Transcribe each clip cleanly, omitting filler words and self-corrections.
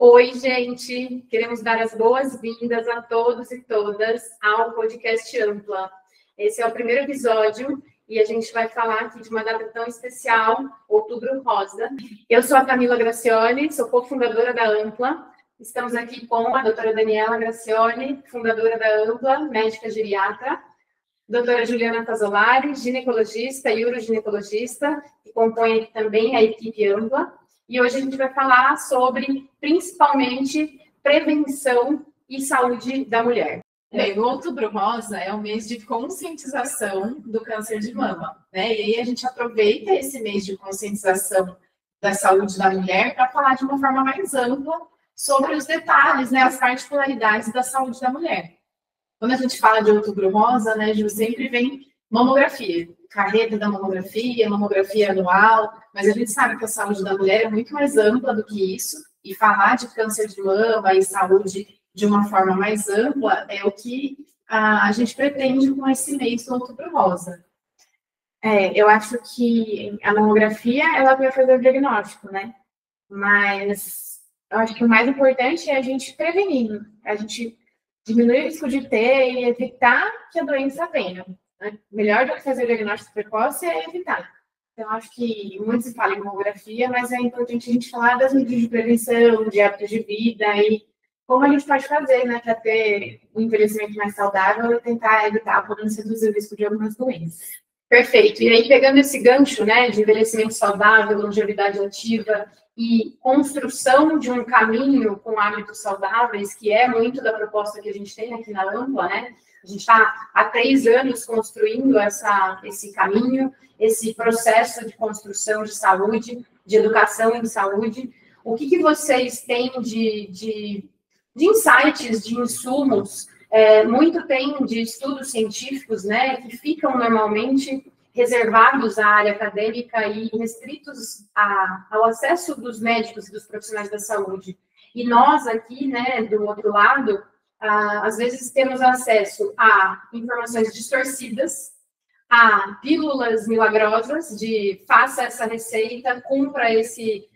Oi, gente! Queremos dar as boas-vindas a todos e todas ao podcast Ampla. Esse é o primeiro episódio e a gente vai falar aqui de uma data tão especial, Outubro Rosa. Eu sou a Camila Gracioli, sou cofundadora da Ampla. Estamos aqui com a doutora Daniela Gracioli, fundadora da Ampla, médica geriatra. Doutora Juliana Fasolari, ginecologista e uroginecologista, que compõe aqui também a equipe Ampla. E hoje a gente vai falar sobre, principalmente, prevenção e saúde da mulher. Bem, o Outubro Rosa é um mês de conscientização do câncer de mama, né? E aí a gente aproveita esse mês de conscientização da saúde da mulher para falar de uma forma mais ampla sobre os detalhes, né, as particularidades da saúde da mulher. Quando a gente fala de Outubro Rosa, né, Ju, sempre vem mamografia, carreta da mamografia anual, mas a gente sabe que a saúde da mulher é muito mais ampla do que isso, e falar de câncer de mama e saúde de uma forma mais ampla é o que a gente pretende com esse mês do Outubro Rosa. Eu acho que a mamografia, ela vai fazer o diagnóstico, né? Mas eu acho que o mais importante é a gente prevenir, a gente diminuir o risco de ter e evitar que a doença venha. Melhor do que fazer o diagnóstico precoce é evitar. Então, acho que muito se fala em mamografia, mas é importante a gente falar das medidas de prevenção, de hábitos de vida e como a gente pode fazer, né, para ter um envelhecimento mais saudável e tentar evitar, podendo reduzir o risco de algumas doenças. Perfeito. E aí, pegando esse gancho, né, de envelhecimento saudável, longevidade ativa e construção de um caminho com hábitos saudáveis, que é muito da proposta que a gente tem aqui na Ampla, né? A gente está há 3 anos construindo esse caminho, esse processo de construção de saúde, de educação em saúde. O que vocês têm de insights, de insumos? Muito tem de estudos científicos, né, que ficam normalmente reservados à área acadêmica e restritos ao acesso dos médicos e dos profissionais da saúde. E nós aqui, né, do outro lado, às vezes temos acesso a informações distorcidas, a pílulas milagrosas de faça essa receita, cumpra esse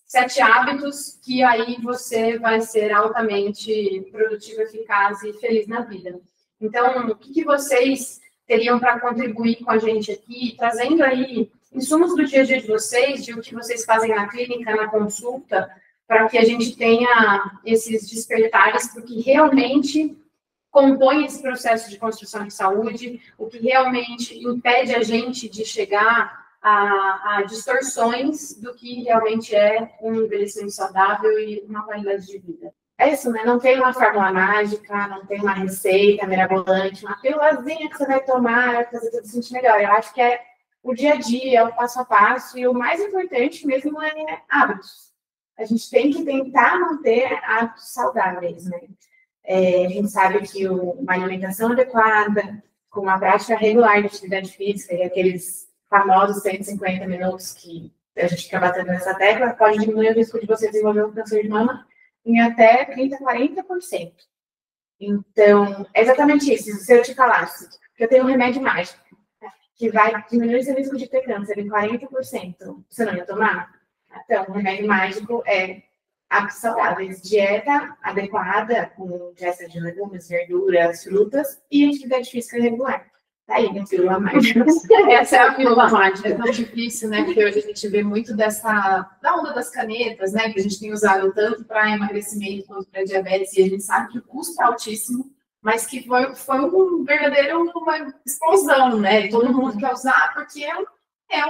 7 hábitos, que aí você vai ser altamente produtivo, eficaz e feliz na vida. Então, o que vocês teriam para contribuir com a gente aqui, trazendo aí insumos do dia a dia de vocês, de o que vocês fazem na clínica, na consulta, para que a gente tenha esses despertares, porque realmente compõe esse processo de construção de saúde, o que realmente impede a gente de chegar a distorções do que realmente é um envelhecimento saudável e uma qualidade de vida. É isso, né? Não tem uma fórmula mágica, não tem uma receita mirabolante, uma pílulazinha que você vai tomar, vai fazer tudo se sentir melhor. Eu acho que é o dia a dia, o passo a passo, e o mais importante mesmo é hábitos. A gente tem que tentar manter hábitos saudáveis, né? A gente sabe que uma alimentação adequada, com uma prática regular de atividade física, e aqueles famosos 150 minutos que a gente fica batendo nessa tecla, pode diminuir o risco de você desenvolver um câncer de mama em até 30%, 40%. Então, é exatamente isso. Se eu te falasse que eu tenho um remédio mágico que vai diminuir o seu risco de ter câncer em 40%, você não ia tomar? Então, o remédio mágico é hábitos saudáveis, dieta adequada, com ingesta de legumes, verduras, frutas e atividade física regular. Tá aí, minha pílula mágica. Essa é a pílula mágica. É tão difícil, né? Porque hoje a gente vê muito da onda das canetas, né? Que a gente tem usado tanto para emagrecimento quanto para diabetes, e a gente sabe que o custo é altíssimo, mas que foi uma explosão, né? Todo mundo quer usar, porque é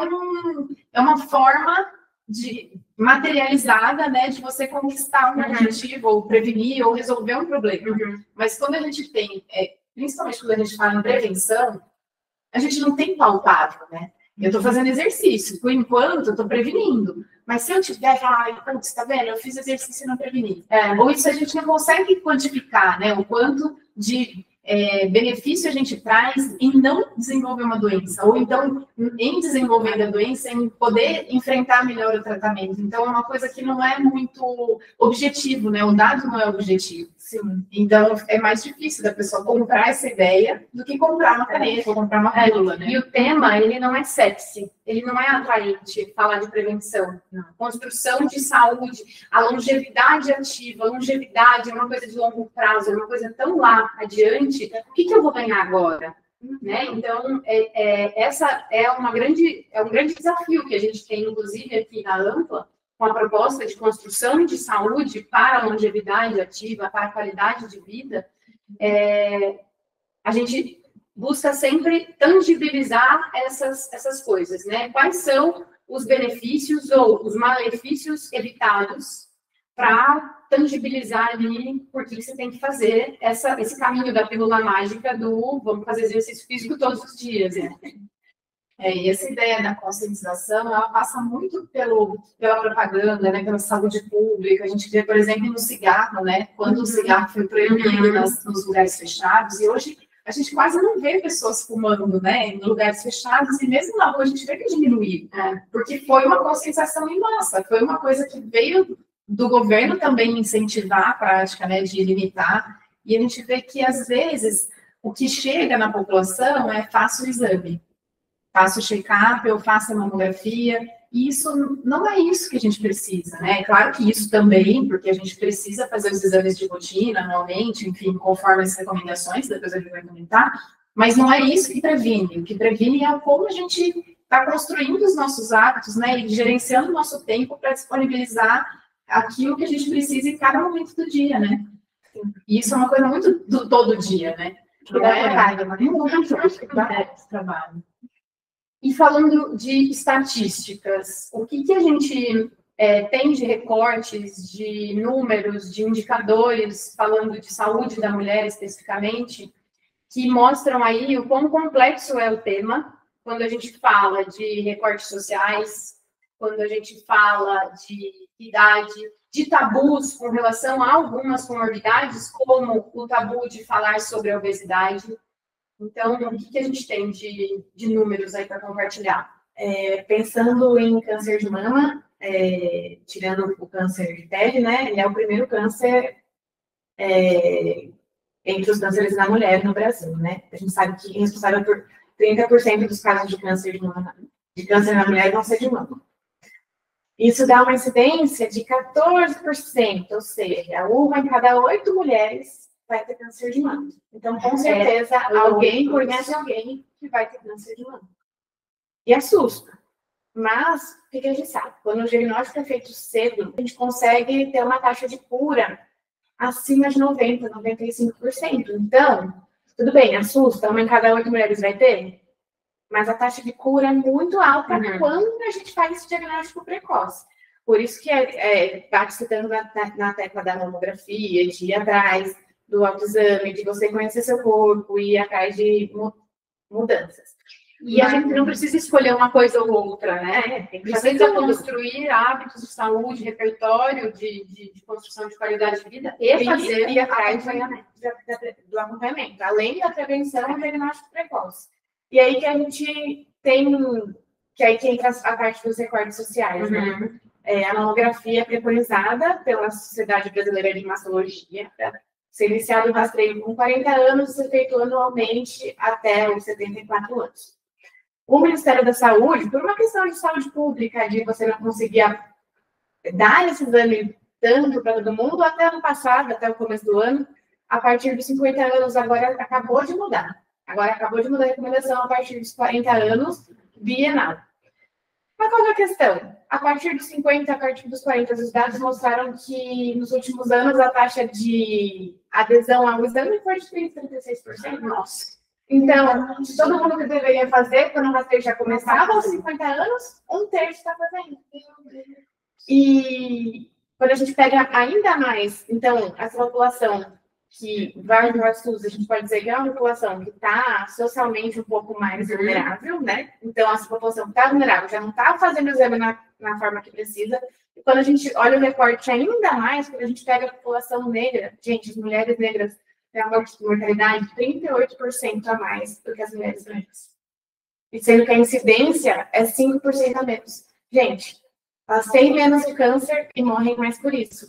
uma forma materializada, né, de você conquistar um objetivo, ou prevenir, ou resolver um problema. Mas quando a gente tem, principalmente quando a gente fala em prevenção, a gente não tem palpável, né? Eu estou fazendo exercício, por enquanto eu estou prevenindo. Mas se eu tiver, putz, tá vendo? Eu fiz exercício e não preveni. Ou isso a gente não consegue quantificar, né? O quanto de benefício a gente traz em não desenvolver uma doença, ou então em desenvolvendo a doença, em poder enfrentar melhor o tratamento. Então, é uma coisa que não é muito objetivo, né? O dado não é objetivo. Sim. Então, é mais difícil da pessoa comprar essa ideia do que comprar uma caneta, ou comprar uma pílula, né? E o tema, ele não é sexy, ele não é atraente, falar de prevenção. Não. Construção de saúde, a longevidade ativa, a longevidade é uma coisa de longo prazo, é uma coisa tão lá adiante. O que eu vou ganhar agora? Né? Então, essa é um grande desafio que a gente tem, inclusive, aqui na Ampla, com a proposta de construção de saúde para a longevidade ativa, para a qualidade de vida. A gente busca sempre tangibilizar essas coisas, né? Quais são os benefícios ou os malefícios evitados para tangibilizar ali por que você tem que fazer esse caminho da pílula mágica do vamos fazer exercício físico todos os dias, né? E essa ideia da conscientização, ela passa muito pela propaganda, né, pela saúde pública. A gente vê, por exemplo, no cigarro, né, quando o cigarro foi proibido nos lugares fechados, e hoje a gente quase não vê pessoas fumando, né, em lugares fechados, e mesmo na rua a gente vê que diminuiu, porque foi uma conscientização em massa, foi uma coisa que veio do governo também incentivar a prática, né, de limitar, e a gente vê que, às vezes, o que chega na população é faça o exame, faça o check-up, eu faço a mamografia, e isso não é isso que a gente precisa, né? É claro que isso também, porque a gente precisa fazer os exames de rotina anualmente, enfim, conforme as recomendações, depois a gente vai comentar, mas não é isso que previne. O que previne é como a gente está construindo os nossos hábitos, né? E gerenciando o nosso tempo para disponibilizar aquilo que a gente precisa em cada momento do dia, né? E isso é uma coisa muito do todo dia, né? Não é trabalho. E falando de estatísticas, o que a gente tem de recortes, de números, de indicadores, falando de saúde da mulher especificamente, que mostram aí o quão complexo é o tema, quando a gente fala de recortes sociais, quando a gente fala de idade, de tabus com relação a algumas comorbidades, como o tabu de falar sobre a obesidade. Então, o que a gente tem de números aí para compartilhar? Pensando em câncer de mama, tirando o câncer de pele, né? Ele é o primeiro câncer entre os cânceres na mulher no Brasil, né? A gente sabe que é responsável por 30% dos casos de câncer na mulher vão ser de mama. Isso dá uma incidência de 14%, ou seja, uma em cada 8 mulheres vai ter câncer de mama. Então, com certeza, alguém conhece alguém que vai ter câncer de mama. E assusta. Mas, o que a gente sabe? Quando o diagnóstico é feito cedo, a gente consegue ter uma taxa de cura acima de 90%, 95%. Então, tudo bem, assusta, uma em cada 8 mulheres vai ter, mas a taxa de cura é muito alta quando a gente faz esse diagnóstico precoce. Por isso que bate citando na tecla da mamografia, de ir atrás do autoexame, de você conhecer seu corpo e ir atrás de mudanças. E a gente não precisa escolher uma coisa ou outra, né? Precisa construir hábitos de saúde, repertório de construção de qualidade de vida e fazer ir atrás do acompanhamento, além da prevenção e diagnóstico precoce. E aí que a gente tem, que aí que entra a parte dos recortes sociais, né? A mamografia é preconizada pela Sociedade Brasileira de Mastologia, ser iniciado o rastreio com 40 anos e ser feito anualmente até os 74 anos. O Ministério da Saúde, por uma questão de saúde pública, de você não conseguir dar esse exame tanto para todo mundo, até ano passado, até o começo do ano, a partir dos 50 anos, agora acabou de mudar. Agora acabou de mudar a recomendação a partir dos 40 anos, bienal. Mas qual é a questão? A partir dos 50, a partir dos 40, os dados mostraram que nos últimos anos a taxa de adesão ao exame foi de 36%. Nossa. Então, todo mundo que deveria fazer, quando o rastreio já começava aos 50 anos, 1/3 está fazendo. E quando a gente pega ainda mais, então, essa população que vai no SUS, a gente pode dizer que é uma população que está socialmente um pouco mais vulnerável, né? Então, essa população que está vulnerável já não está fazendo o exame na forma que precisa. E quando a gente olha o recorte ainda mais, quando a gente pega a população negra, gente, as mulheres negras tem uma mortalidade 38% a mais do que as mulheres brancas. E sendo que a incidência é 5% a menos. Gente, elas têm menos de câncer e morrem mais por isso.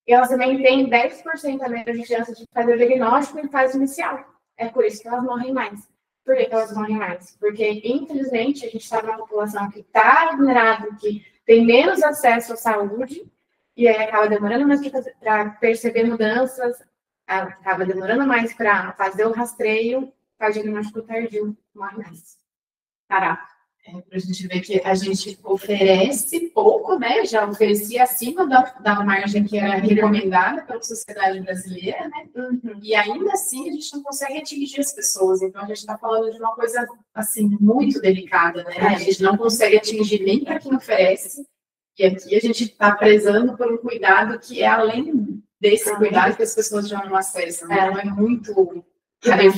E elas também têm 10% a menos de chance de fazer o diagnóstico em fase inicial. É por isso que elas morrem mais. Por que elas morrem mais? Porque, infelizmente, a gente está numa população que está vulnerável, que tem menos acesso à saúde, e aí acaba demorando mais para perceber mudanças, acaba demorando mais para fazer o rastreio, faz diagnóstico tardio, morre mais. Caraca. Para a gente ver que a gente oferece pouco, né? Já oferecia acima da margem que era recomendada pela sociedade brasileira, né? E ainda assim a gente não consegue atingir as pessoas. Então a gente está falando de uma coisa assim muito delicada, né? A gente não consegue atingir nem para quem oferece. E aqui a gente está prezando por um cuidado que é além desse cuidado que as pessoas já não acessam. Né? Então é muito.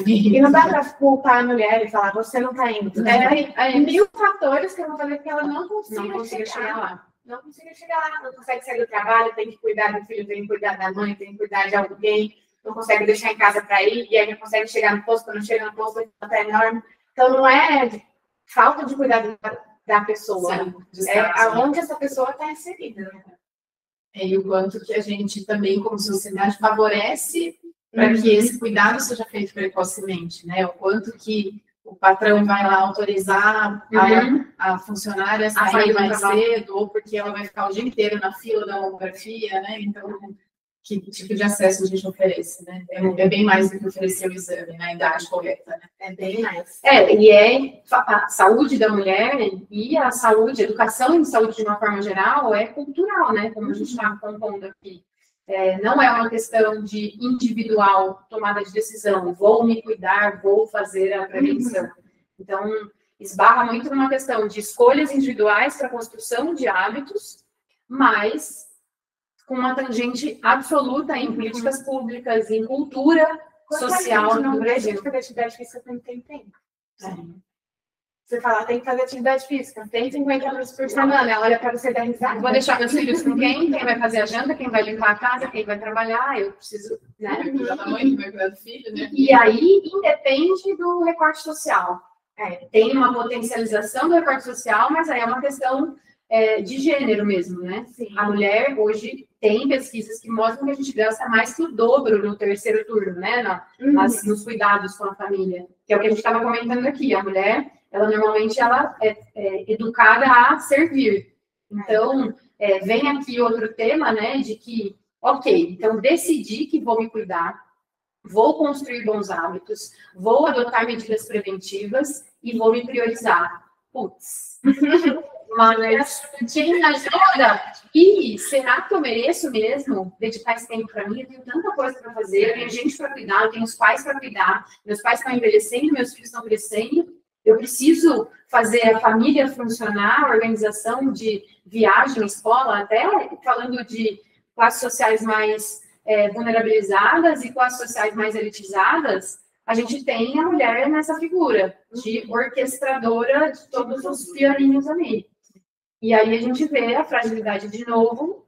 E não dá para culpar a mulher e falar, você não está indo. É mil fatores que eu vou fazer que ela não consiga chegar lá. Não consiga chegar lá, não consegue sair do trabalho, tem que cuidar do filho, tem que cuidar da mãe, tem que cuidar de alguém, não consegue deixar em casa para ir, e aí não consegue chegar no posto, quando chega no posto, é enorme. Então não é falta de cuidado da pessoa, é aonde essa pessoa está inserida. E o quanto que a gente também, como sociedade, favorece para que esse cuidado seja feito precocemente, né? O quanto que o patrão vai lá autorizar a funcionária a sair mais cedo, ou porque ela vai ficar o dia inteiro na fila da mamografia, né? Então, que tipo de acesso a gente oferece, né? É bem mais do que oferecer o exame na idade correta, né? É bem mais. E a saúde da mulher e a saúde, a educação em saúde de uma forma geral é cultural, né? Como a gente está compondo aqui. Não é uma questão de individual tomada de decisão, vou me cuidar, vou fazer a prevenção. Então, esbarra muito numa questão de escolhas individuais para a construção de hábitos, mas com uma tangente absoluta em políticas públicas, em cultura social no Brasil. Fazer atividade física quando tem tempo. Você fala, tem que fazer atividade física, tem 50 minutos por semana, ela olha para você dar risada. Vou deixar meus filhos com quem? Quem vai fazer a janta, quem vai limpar a casa, quem vai trabalhar, eu preciso, né? Cuidar da mãe, vai cuidar do filho, né? E aí, independe do recorte social. Tem uma potencialização do recorte social, mas aí é uma questão de gênero mesmo, né? Sim. A mulher, hoje, tem pesquisas que mostram que a gente gasta mais que o dobro no terceiro turno, né? Nos cuidados com a família. Que é o que a gente estava comentando aqui. A mulher, ela normalmente é educada a servir. Então, vem aqui outro tema, né? De que, ok, então decidi que vou me cuidar, vou construir bons hábitos, vou adotar medidas preventivas e vou me priorizar. Putz, mas quem ajuda? E será que eu mereço mesmo dedicar esse tempo para mim? Eu tenho tanta coisa para fazer, eu tenho gente para cuidar, eu tenho os pais para cuidar, meus pais estão envelhecendo, meus filhos estão crescendo, eu preciso fazer a família funcionar, a organização de viagem, escola, até falando de classes sociais mais vulnerabilizadas e classes sociais mais elitizadas, a gente tem a mulher nessa figura de orquestradora de todos os pianinhos ali. E aí a gente vê a fragilidade, de novo,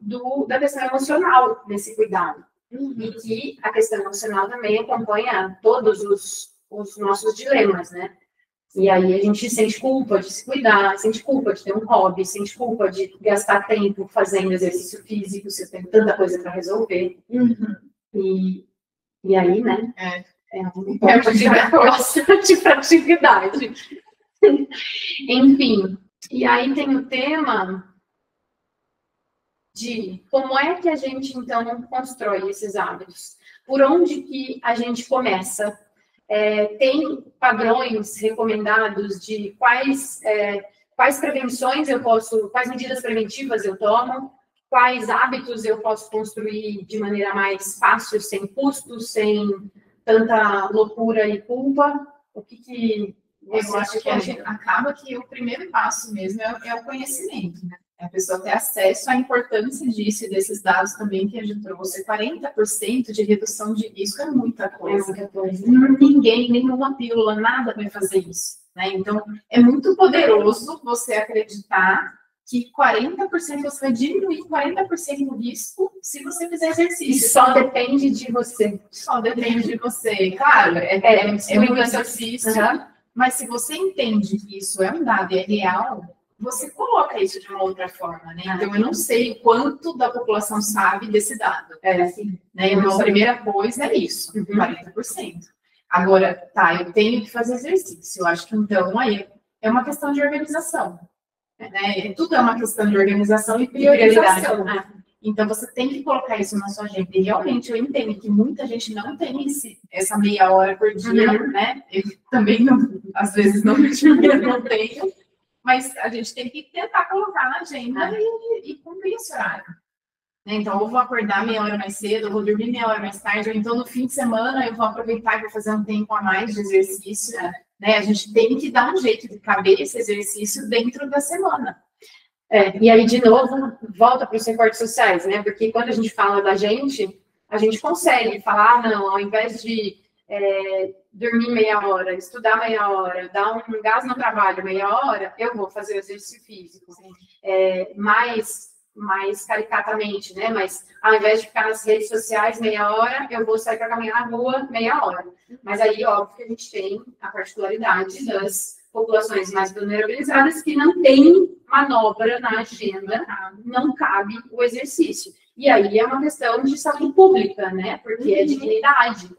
da questão emocional nesse cuidado. E que a questão emocional também acompanha todos os nossos dilemas, né? E aí a gente sente culpa de se cuidar, sente culpa de ter um hobby, sente culpa de gastar tempo fazendo exercício físico, você tem tanta coisa para resolver. E aí, né? Um pouco de fragilidade. Enfim, e aí tem o tema de como é que a gente, então, constrói esses hábitos. Por onde que a gente começa? Tem padrões recomendados de quais prevenções eu posso, quais medidas preventivas eu tomo, quais hábitos eu posso construir de maneira mais fácil, sem custos, sem tanta loucura e culpa. O que eu acho que acaba que o primeiro passo mesmo é o conhecimento, né? A pessoa ter acesso à importância disso e desses dados também que a gente trouxe. 40% de redução de risco é muita coisa. Ninguém, nenhuma pílula, nada vai fazer isso, né? Então, é muito poderoso você acreditar que 40% você vai diminuir 40% o risco se você fizer exercício. E só depende de você. Só depende de você. Claro, é muito exercício, mas se você entende que isso é um dado e é real, você coloca isso de uma outra forma, né? Então, eu não sei quanto da população sabe desse dado. Assim, né? Então, a primeira coisa é isso, 40%. Agora, tá, eu tenho que fazer exercício. Eu acho que, então, aí é uma questão de organização. Né? Tudo é uma questão de organização e priorização. Então, você tem que colocar isso na sua agenda. E realmente, eu entendo que muita gente não tem essa meia hora por dia, né? Eu também, às vezes, não tenho. Mas a gente tem que tentar colocar na agenda e cumprir esse horário. Né? Então, eu vou acordar meia hora mais cedo, eu vou dormir meia hora mais tarde, ou então, no fim de semana, eu vou aproveitar e vou fazer um tempo a mais de exercício. Né? A gente tem que dar um jeito de caber esse exercício dentro da semana. E aí, de novo, volta para os recortes sociais, né? Porque quando a gente fala da gente, a gente consegue falar, não, ao invés de dormir meia hora, estudar meia hora, dar um gás no trabalho meia hora, eu vou fazer exercício físico. Mais caricatamente, né? Mas ao invés de ficar nas redes sociais meia hora, eu vou sair para caminhar na rua meia hora. Mas aí, óbvio que a gente tem a particularidade das populações mais vulnerabilizadas que não tem manobra na agenda, não cabe o exercício. E aí é uma questão de saúde pública, né? Porque é dignidade.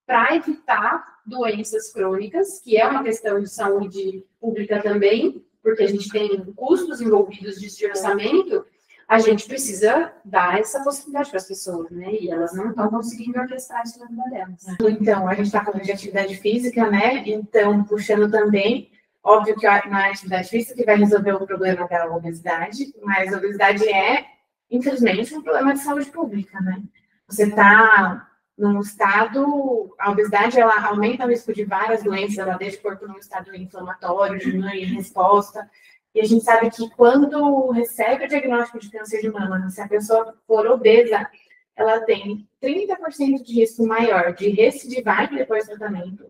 Para evitar doenças crônicas, que é uma questão de saúde pública também, porque a gente tem custos envolvidos de orçamento, a gente precisa dar essa possibilidade para as pessoas, né? E elas não estão conseguindo orquestrar isso na vida delas. Então, a gente está falando de atividade física, né? Então, puxando também, óbvio que na atividade física que vai resolver o problema da obesidade, mas a obesidade é, infelizmente, um problema de saúde pública, né? Você está num estado, a obesidade, ela aumenta o risco de várias doenças, ela deixa o corpo num estado inflamatório, diminui a resposta. E a gente sabe que quando recebe o diagnóstico de câncer de mama, se a pessoa for obesa, ela tem 30% de risco maior de recidivar depois do tratamento.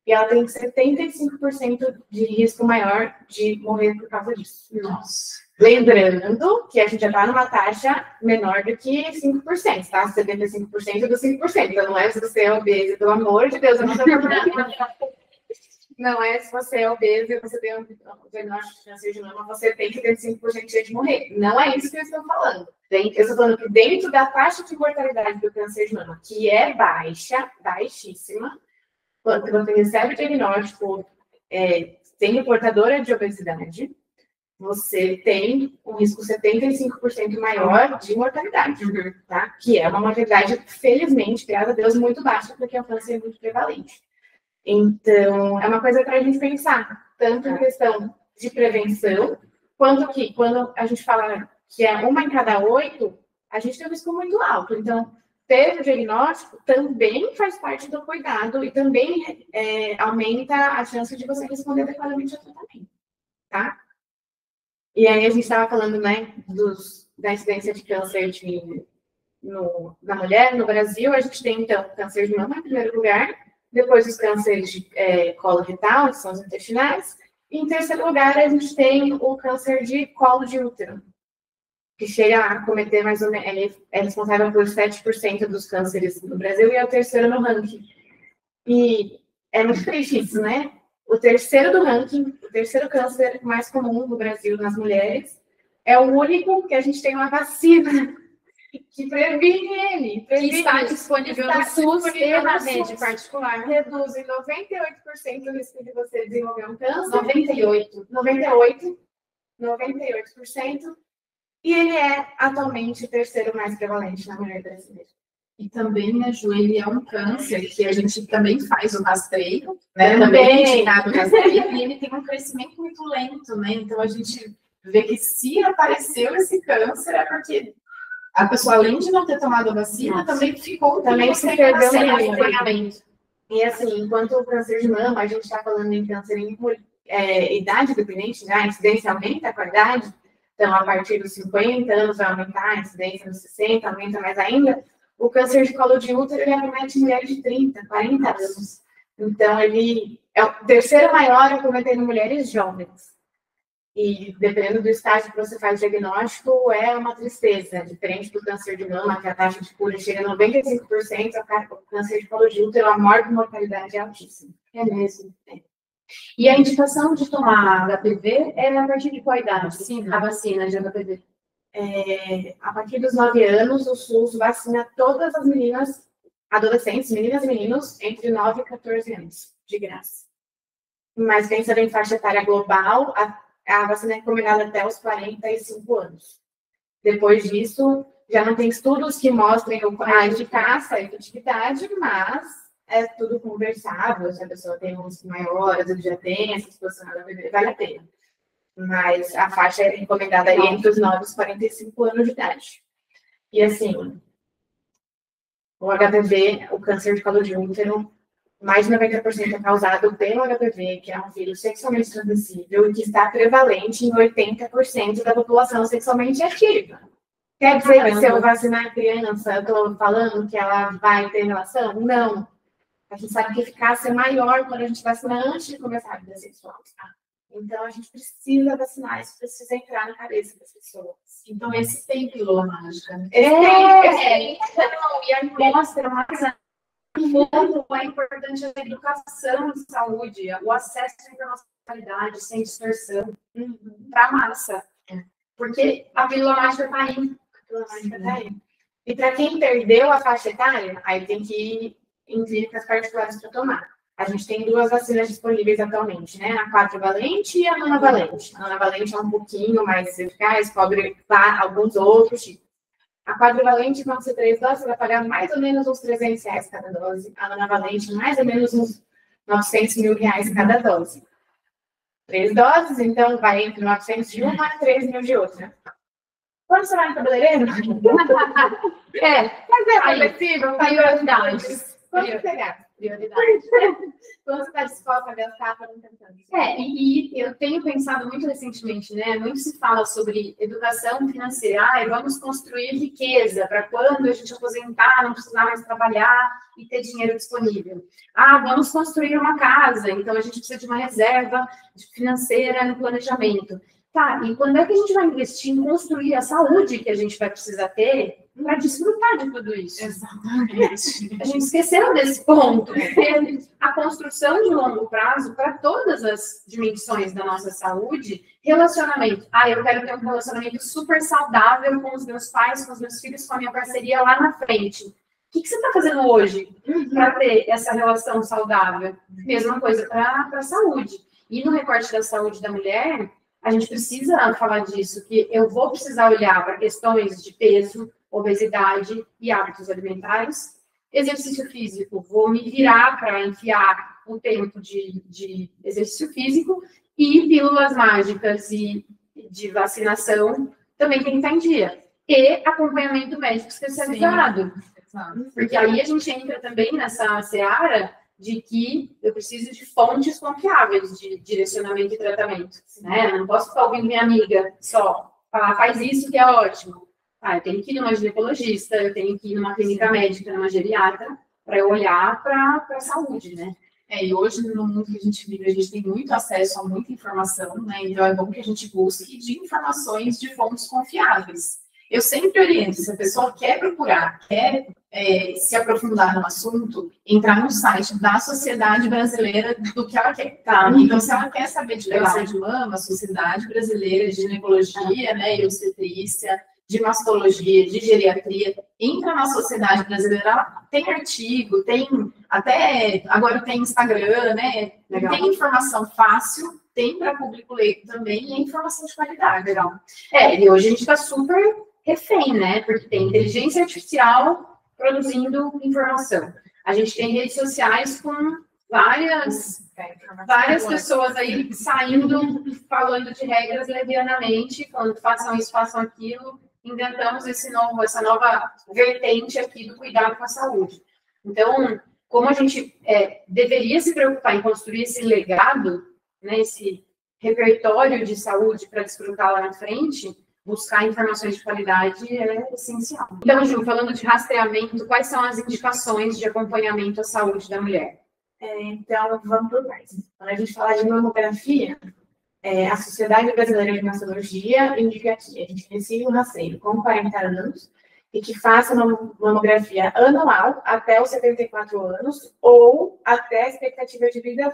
E ela tem 75% de risco maior de morrer por causa disso. Nossa. Lembrando que a gente já está numa taxa menor do que 5%, tá? 75% do 5%. Então, não é se você é obeso, pelo amor de Deus, eu não estou falando. Não é se você é obeso e você tem um diagnóstico de câncer de mama, você tem que ter 5% de chance de morrer. Não é isso que eu estou falando. Eu estou falando que dentro da taxa de mortalidade do câncer de mama, que é baixa, baixíssima, quando você recebe o diagnóstico sendo portadora de obesidade, você tem um risco 75% maior de mortalidade, tá? Que é uma mortalidade, felizmente, graças a Deus, muito baixa, porque o câncer é muito prevalente. Então, é uma coisa para a gente pensar, tanto em questão de prevenção, quanto que, quando a gente fala que é 1 em cada 8, a gente tem um risco muito alto. Então, ter o diagnóstico também faz parte do cuidado e também aumenta a chance de você responder adequadamente ao tratamento, tá? E aí, a gente estava falando, né, da incidência de câncer na mulher, no Brasil, a gente tem, então, câncer de mama em primeiro lugar, depois os cânceres de colo retal, que são os intestinais, e em terceiro lugar a gente tem o câncer de colo de útero, que chega a cometer mais ou menos, é responsável por 7% dos cânceres no Brasil e é o terceiro no ranking. E é muito triste isso, né? O terceiro do ranking, o terceiro câncer mais comum no Brasil nas mulheres, é o único que a gente tem uma vacina que previne ele. Que está disponível no SUS e na rede particular. Reduz em 98% o risco de você desenvolver um câncer. 98%. E ele é atualmente o terceiro mais prevalente na mulher brasileira. E também, né, Ju, ele é um câncer que a gente também faz o rastreio, né? Também indicado o rastreio, e ele tem um crescimento muito lento, né? Então a gente vê que se apareceu esse câncer é porque a pessoa, além de não ter tomado a vacina, também ficou também se perdeu no acompanhamento. E assim, enquanto o câncer de mama, a gente está falando em câncer em idade dependente, já a incidência aumenta com a idade. Então, a partir dos 50 anos vai aumentar, a incidência nos 60, aumenta mais ainda. O câncer de colo de útero, ele acomete mulheres de 30, 40 anos. Então, ele é o terceiro maior acometendo mulheres jovens. E dependendo do estágio que você faz o diagnóstico, é uma tristeza. Diferente do câncer de mama, que a taxa de cura chega a 95%, o câncer de colo de útero, a mortalidade é altíssima. É mesmo. É. E a indicação de tomar HPV é a partir de qual idade? A vacina de HPV? A partir dos 9 anos, o SUS vacina todas as meninas, adolescentes, meninas e meninos, entre 9 e 14 anos, de graça. Mas pensando em faixa etária global, a vacina é recomendada até os 45 anos. Depois disso, já não tem estudos que mostrem a eficácia, a efetividade, mas é tudo conversável. Se a pessoa tem um risco maior, às vezes já tem essa exposição, vale a pena. Mas a faixa é recomendada aí entre os 9 e os 45 anos de idade. E assim, o HPV, o câncer de colo de útero, mais de 90% é causado pelo HPV, que é um vírus sexualmente transmissível e que está prevalente em 80% da população sexualmente ativa. Quer dizer que se eu vacinar a criança, eu estou falando que ela vai ter relação? Não. A gente sabe que a eficácia é maior quando a gente vacina antes de começar a vida sexual. Tá? Então, a gente precisa vacinar, isso precisa entrar na cabeça das pessoas. Então, esse tem pílula mágica. Então, e aí mostra mais como é importante a educação de saúde, o acesso à informação de qualidade, sem distorção, para a massa. Porque a pílula mágica está aí. E para quem perdeu a faixa etária, aí tem que ir em clínicas particulares para tomar. A gente tem 2 vacinas disponíveis atualmente, né? A 4-valente e a nonavalente. A nonavalente é um pouquinho mais eficaz, cobre alguns outros tipos. A 4-valente, quando você 3 doses, você vai pagar mais ou menos uns R$300 cada dose. A nonavalente, mais ou menos uns R$900 mil cada dose. 3 doses, então vai entre 900 de uma e 3 mil de outra. Quando você vai no cabeleireiro? Mas é progressivo, prioridades. Quando você pegar? Prioridades. Quando você está disposta a gastar, para não tentando. E eu tenho pensado muito recentemente, né? Muito se fala sobre educação financeira, vamos construir riqueza para quando a gente aposentar, não precisar mais trabalhar e ter dinheiro disponível. Vamos construir uma casa, então a gente precisa de uma reserva financeira no planejamento. Tá, e quando é que a gente vai investir em construir a saúde que a gente vai precisar ter para desfrutar de tudo isso? Exatamente. A gente esqueceu desse ponto, porque a construção de longo prazo para todas as dimensões da nossa saúde, relacionamento. Eu quero ter um relacionamento super saudável com os meus pais, com os meus filhos, com a minha parceria lá na frente. O que você está fazendo hoje para ter essa relação saudável? Mesma coisa para a saúde. E no recorte da saúde da mulher, a gente precisa falar disso, que eu vou precisar olhar para questões de peso, obesidade e hábitos alimentares. Exercício físico, vou me virar para enfiar o tempo de exercício físico, e pílulas mágicas e de vacinação também tem que estar em dia. E acompanhamento médico especializado. Sim. Porque aí a gente entra também nessa seara de que eu preciso de fontes confiáveis de direcionamento e tratamento, né? Não posso ficar ouvindo minha amiga só falar, faz isso que é ótimo. Eu tenho que ir numa ginecologista, eu tenho que ir numa clínica médica, numa geriatra, para eu olhar para a saúde, né? E hoje, no mundo que a gente vive, a gente tem muito acesso a muita informação, né? Então, é bom que a gente busque de informações de fontes confiáveis. Eu sempre oriento, se a pessoa quer procurar, quer se aprofundar no assunto, entrar no site da Sociedade Brasileira do que ela quer, tá? Então, se ela quer saber de câncer de mama, Sociedade Brasileira de Ginecologia, né, e obstetrícia, de mastologia, de geriatria, entra na Sociedade Brasileira, tem artigo, tem até, agora tem Instagram, né? Legal. Tem informação fácil, tem para público leigo também, e é informação de qualidade. Legal. E hoje a gente está super refém, né? Porque tem inteligência artificial produzindo informação. A gente tem redes sociais com várias pessoas aí saindo, falando de regras levianamente, falando façam isso, façam aquilo. Inventamos essa nova vertente aqui do cuidado com a saúde. Então, como a gente deveria se preocupar em construir esse legado, né, esse repertório de saúde para desfrutar lá na frente, buscar informações de qualidade é essencial. Então, Ju, falando de rastreamento, quais são as indicações de acompanhamento à saúde da mulher? Então, vamos por partes. Quando a gente fala de mamografia, a Sociedade Brasileira de Mastologia indica que a gente inicie o rastreio com 40 anos e que faça uma mamografia anual até os 74 anos ou até a expectativa de vida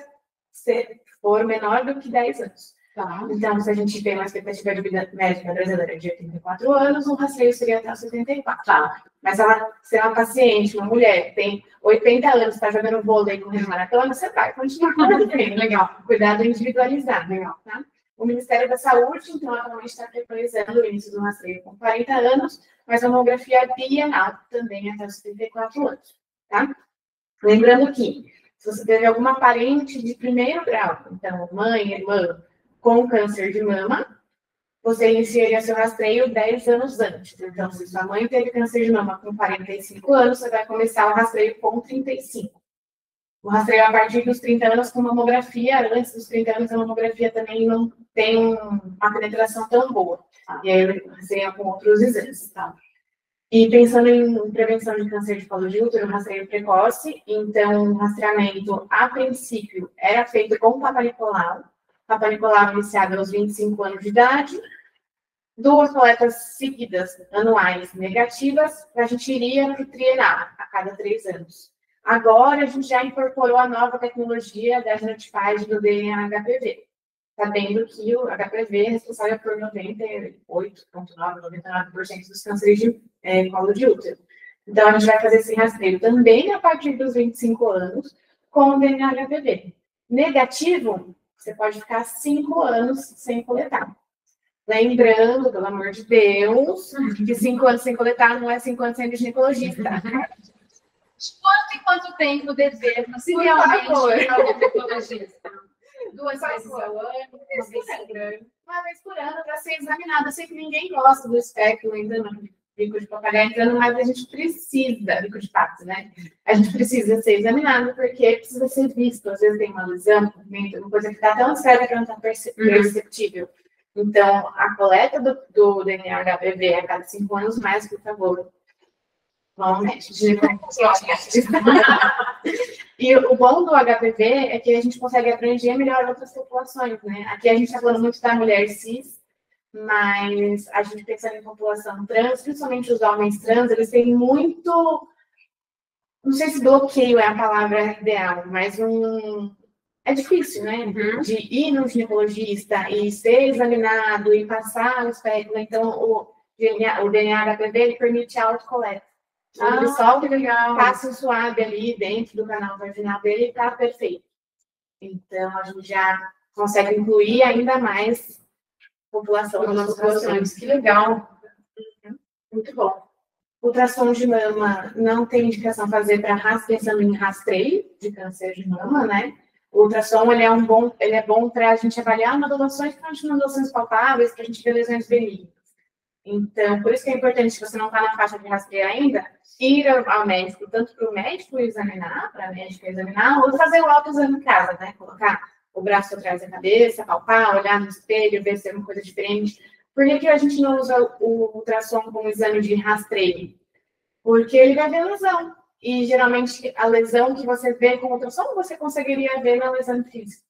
for menor do que 10 anos. Tá. Então, se a gente tem uma expectativa de vida médica brasileira de 84 anos, o rastreio seria até os 74. Tá. Mas se é uma paciente, uma mulher, tem 80 anos, está jogando vôlei com maratona, você vai continuar fazendo. Legal. Cuidado individualizado. Legal, tá? O Ministério da Saúde, então, atualmente está preconizando o início do rastreio com 40 anos, mas a mamografia bienal também até os 74 anos, tá? Lembrando que, se você teve alguma parente de primeiro grau, então, mãe, irmã, com câncer de mama, você iniciaria seu rastreio 10 anos antes. Então, se sua mãe teve câncer de mama com 45 anos, você vai começar o rastreio com 35. O rastreio a partir dos 30 anos com mamografia, antes dos 30 anos a mamografia também não tem uma penetração tão boa. E aí eu rastreio com outros exames. Tá? E pensando em prevenção de câncer de colo de útero, rastreio precoce, então o rastreamento, a princípio, era feito com Papa Nicolau. Papa Nicolau iniciado aos 25 anos de idade, 2 coletas seguidas anuais negativas, a gente iria para o trienal, a cada 3 anos. Agora, a gente já incorporou a nova tecnologia da genotipada do DNA HPV, sabendo que o HPV é responsável por 98,9%, 99% dos cânceres de colo de útero. Então, a gente vai fazer esse rastreio também a partir dos 25 anos com o DNA HPV. Negativo, você pode ficar 5 anos sem coletar. Lembrando, pelo amor de Deus, que 5 anos sem coletar não é 5 anos sem ginecologista. Quanto e quanto tempo dever possivelmente para o ginecologista? 2 vezes ao ano, 1 vez por ano. Uma vez por ano para ser examinada. Eu sei que ninguém gosta do espectro ainda não. Bico de papagaio entrando, mas a gente precisa, bico de pato, né? A gente precisa ser examinado porque precisa ser visto. Às vezes tem uma lesão, uma coisa que está tão séria que não está perceptível. Então, a coleta do DNA HPV a cada 5 anos mais, por favor. Vamos, médico. E o bom do HPV é que a gente consegue abranger melhor outras populações, né? Aqui a gente está falando muito da mulher cis, mas a gente pensando em população trans, principalmente os homens trans, eles têm muito, não sei se bloqueio é a palavra ideal, mas é difícil, né? De ir no ginecologista e ser examinado e passar o espéculo. Então, o DNA HPV ele permite a autocoleta. Ele só passa o suave ali dentro do canal vaginal dele e está perfeito. Então, a gente já consegue incluir ainda mais população nas populações. Que legal. Muito bom. Ultrassom de mama não tem indicação fazer para pensando em rastreio de câncer de mama, né? O ultrassom ele é bom para a gente avaliar nodulações, principalmente nodulações palpáveis, para a gente ver lesões benignas. Então, por isso que é importante, se você não está na faixa de rastreio ainda, ir ao médico, tanto para o médico examinar, para a médica examinar, ou fazer o autoexame em casa, né? Colocar o braço atrás da cabeça, palpar, olhar no espelho, ver se é uma coisa diferente. Por que a gente não usa o ultrassom como exame de rastreio? Porque ele vai ver a lesão. E, geralmente, a lesão que você vê com o ultrassom, você conseguiria ver na lesão física.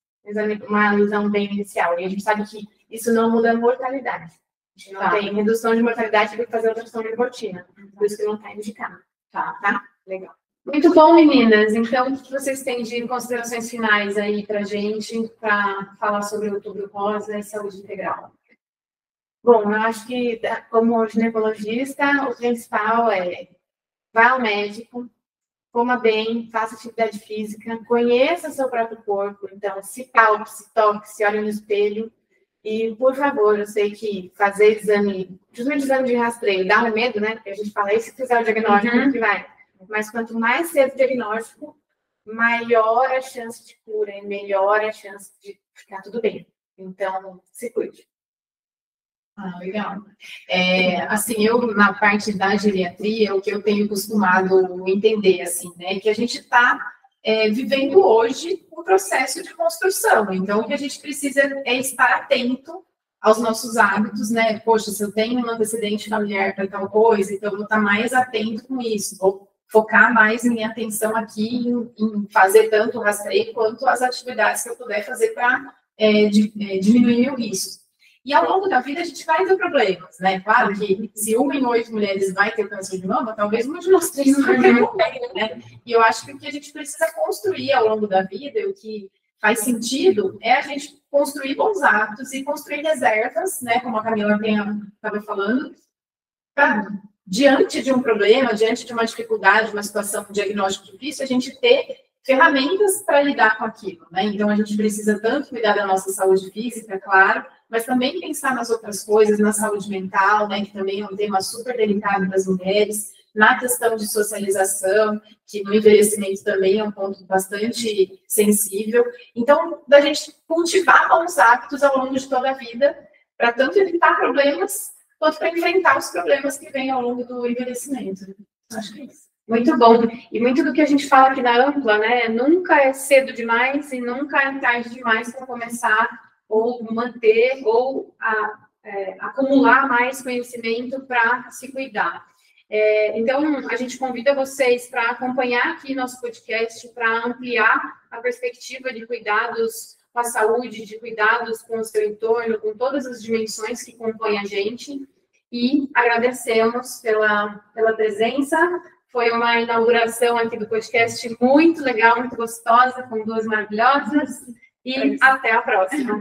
Uma lesão bem inicial. E a gente sabe que isso não muda a mortalidade. A gente não tem redução de mortalidade para fazer ultrassom de rotina. Por isso que não está indicado. Tá? Legal. Muito bom, meninas. Então, o que vocês têm de considerações finais aí para a gente, para falar sobre o Outubro Rosa e saúde integral? Bom, eu acho que, como ginecologista, o principal é vá ao médico, coma bem, faça atividade física, conheça seu próprio corpo. Então, se palpe, se toque, se olhe no espelho. E, por favor, eu sei que fazer exame, justamente exame de rastreio, dá um medo, né? Porque a gente fala, e se fizer o diagnóstico, que vai? Mas quanto mais cedo o diagnóstico, maior a chance de cura e melhor a chance de ficar tudo bem. Então, se cuide. Legal. Assim, eu, na parte da geriatria, o que eu tenho costumado entender, assim, né, que a gente está vivendo hoje um processo de construção. Então, o que a gente precisa é estar atento aos nossos hábitos, né? Poxa, se eu tenho um antecedente familiar para tal coisa, então eu vou estar mais atento com isso, vou focar mais minha atenção aqui em fazer tanto o rastreio quanto as atividades que eu puder fazer para diminuir o risco. E ao longo da vida a gente vai ter problemas, né? Claro que se 1 em 8 mulheres vai ter câncer de mama, talvez uma de nós 3 não vai ter também, né? E eu acho que o que a gente precisa construir ao longo da vida, e o que faz sentido, é a gente construir bons hábitos e construir reservas, né? Como a Camila estava falando, para diante de um problema, diante de uma dificuldade, uma situação, um diagnóstico difícil, a gente ter ferramentas para lidar com aquilo, né? Então, a gente precisa tanto cuidar da nossa saúde física, claro, mas também pensar nas outras coisas, na saúde mental, né? Que também é um tema super delicado das mulheres, na questão de socialização, que no envelhecimento também é um ponto bastante sensível. Então, da gente cultivar bons hábitos ao longo de toda a vida, para tanto evitar problemas, quanto para enfrentar os problemas que vêm ao longo do envelhecimento. Acho que é isso. Muito bom. E muito do que a gente fala aqui na Ampla, né? Nunca é cedo demais e nunca é tarde demais para começar ou manter ou acumular mais conhecimento para se cuidar. Então, a gente convida vocês para acompanhar aqui nosso podcast, para ampliar a perspectiva de cuidados com a saúde, de cuidados com o seu entorno, com todas as dimensões que compõem a gente. E agradecemos pela presença. Foi uma inauguração aqui do podcast muito legal, muito gostosa, com 2 maravilhosas. E até a próxima.